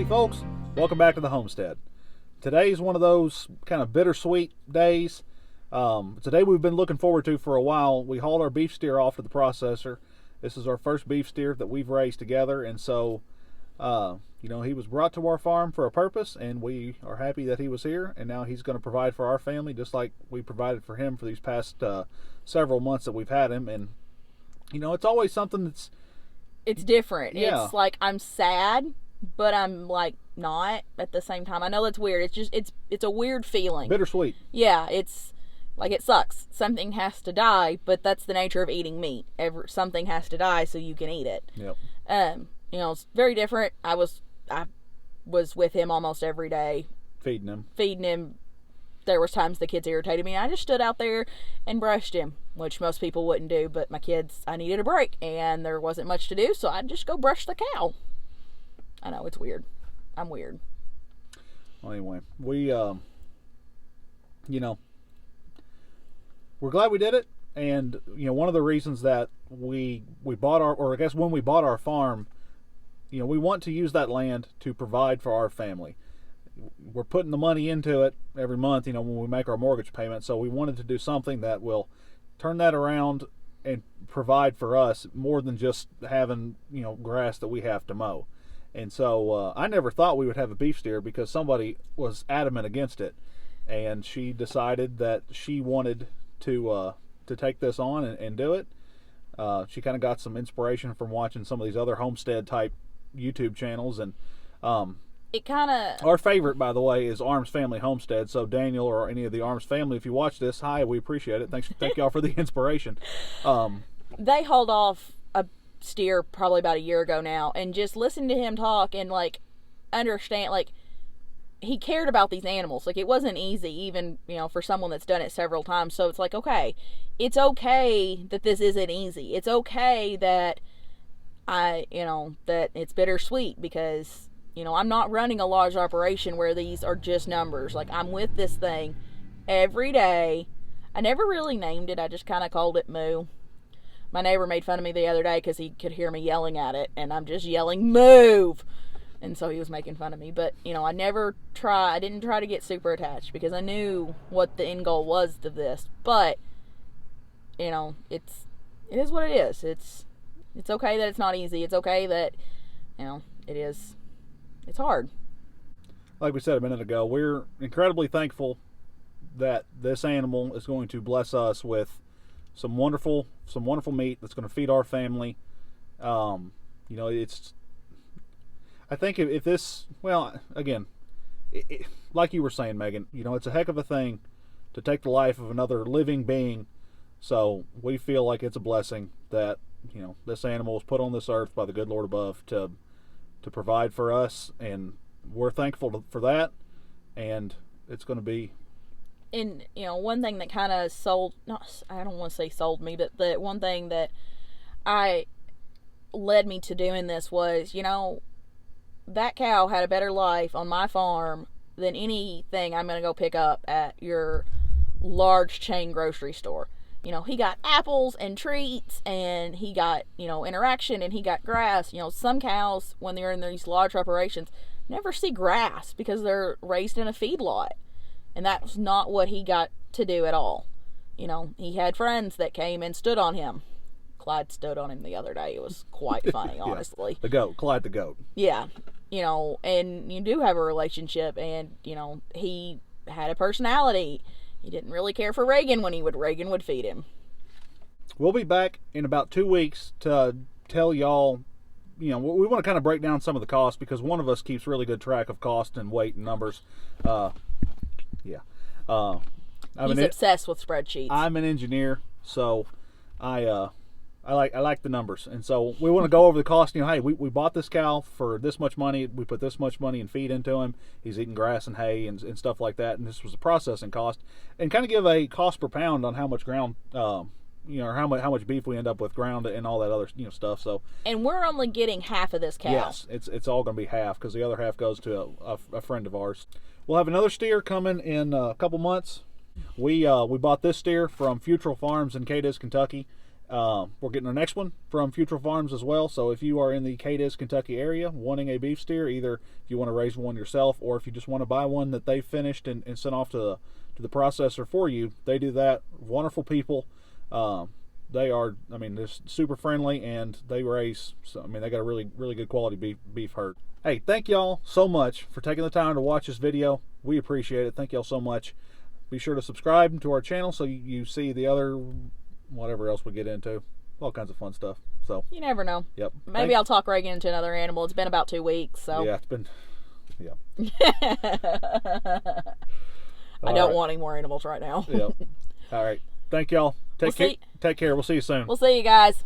folks, welcome back to the Homestead. Today's one of those kind of bittersweet days. It's a day we've been looking forward to for a while. We hauled our beef steer off to the processor. This is our first beef steer that we've raised together, and so he was brought to our farm for a purpose, and we are happy that he was here, and now he's going to provide for our family just like we provided for him for these past several months that we've had him. And it's always something it's different. Yeah. It's like I'm sad, but I'm like not at the same time. I know that's weird. It's a weird feeling. Bittersweet. Yeah, it's like it sucks. Something has to die, but that's the nature of eating meat. Something has to die so you can eat it. Yep. It's very different. I was with him almost every day. Feeding him. There was times the kids irritated me. I just stood out there and brushed him, which most people wouldn't do, but my kids, I needed a break and there wasn't much to do, so I'd just go brush the cow. I know, it's weird. I'm weird. Well, anyway, we're glad we did it. And, one of the reasons that we bought when we bought our farm, we want to use that land to provide for our family. We're putting the money into it every month, when we make our mortgage payment. So we wanted to do something that will turn that around and provide for us more than just having, grass that we have to mow. And so I never thought we would have a beef steer because somebody was adamant against it. And she decided that she wanted to take this on and do it. She kind of got some inspiration from watching some of these other homestead type YouTube channels. And it kind of... Our favorite, by the way, is Arms Family Homestead. So Daniel or any of the Arms family, if you watch this, hi, we appreciate it. Thank y'all for the inspiration. They hauled off a steer probably about a year ago now, and just listening to him talk and understand, he cared about these animals. It wasn't easy, even, for someone that's done it several times. So it's okay. It's okay that this isn't easy. It's okay that that it's bittersweet because, I'm not running a large operation where these are just numbers. I'm with this thing every day. I never really named it. I just kind of called it Moo. My neighbor made fun of me the other day because he could hear me yelling at it, and I'm just yelling, move! And so he was making fun of me. But, I didn't try to get super attached because I knew what the end goal was to this. But, it is what it is. It's okay that it's not easy. It's okay that, it's hard. Like we said a minute ago, we're incredibly thankful that this animal is going to bless us with some wonderful meat that's going to feed our family. I think if this, again, like you were saying, Megan, it's a heck of a thing to take the life of another living being. So we feel like it's a blessing that, this animal was put on this earth by the good Lord above to provide for us. And we're thankful for that. And it's going to be. And, one thing that kind of I don't want to say sold me, but the one thing that led me to doing this was, that cow had a better life on my farm than anything I'm going to go pick up at your large chain grocery store. He got apples and treats, and he got, interaction, and he got grass. Some cows, when they're in these large operations, never see grass because they're raised in a feedlot. And that's not what he got to do at all. He had friends that came and stood on him. Clyde stood on him the other day. It was quite funny, honestly. The goat, Clyde the goat. Yeah. And you do have a relationship, and, he had a personality. He didn't really care for Reagan when Reagan would feed him. We'll be back in about 2 weeks to tell y'all, we want to kind of break down some of the costs because one of us keeps really good track of cost and weight and numbers. He's obsessed with spreadsheets. I'm an engineer, so I like the numbers, and so we want to go over the cost. Hey, we bought this cow for this much money. We put this much money in feed into him. He's eating grass and hay and stuff like that. And this was a processing cost, and kind of give a cost per pound on how much ground, or how much beef we end up with ground and all that other stuff. So. And we're only getting half of this cow. Yes, it's all going to be half because the other half goes to a friend of ours. We'll have another steer coming in a couple months. We bought this steer from Futrell Farms in Cadiz, Kentucky. We're getting our next one from Futrell Farms as well. So if you are in the Cadiz, Kentucky area wanting a beef steer, either if you want to raise one yourself or if you just want to buy one that they finished and sent off to the processor for you, they do that. Wonderful people. They are, I mean, they're super friendly, and they raise, so, I mean, they got a really, really good quality beef herd. Hey, thank y'all so much for taking the time to watch this video. We appreciate it. Thank y'all so much. Be sure to subscribe to our channel so you see the other, whatever else we get into. All kinds of fun stuff. So you never know. Yep. Maybe I'll talk Reagan into another animal. It's been about 2 weeks, so. Yeah, it's been, yeah. I don't want any more animals right now. Yep. All right. Thank y'all. Take care. We'll see you soon. We'll see you guys.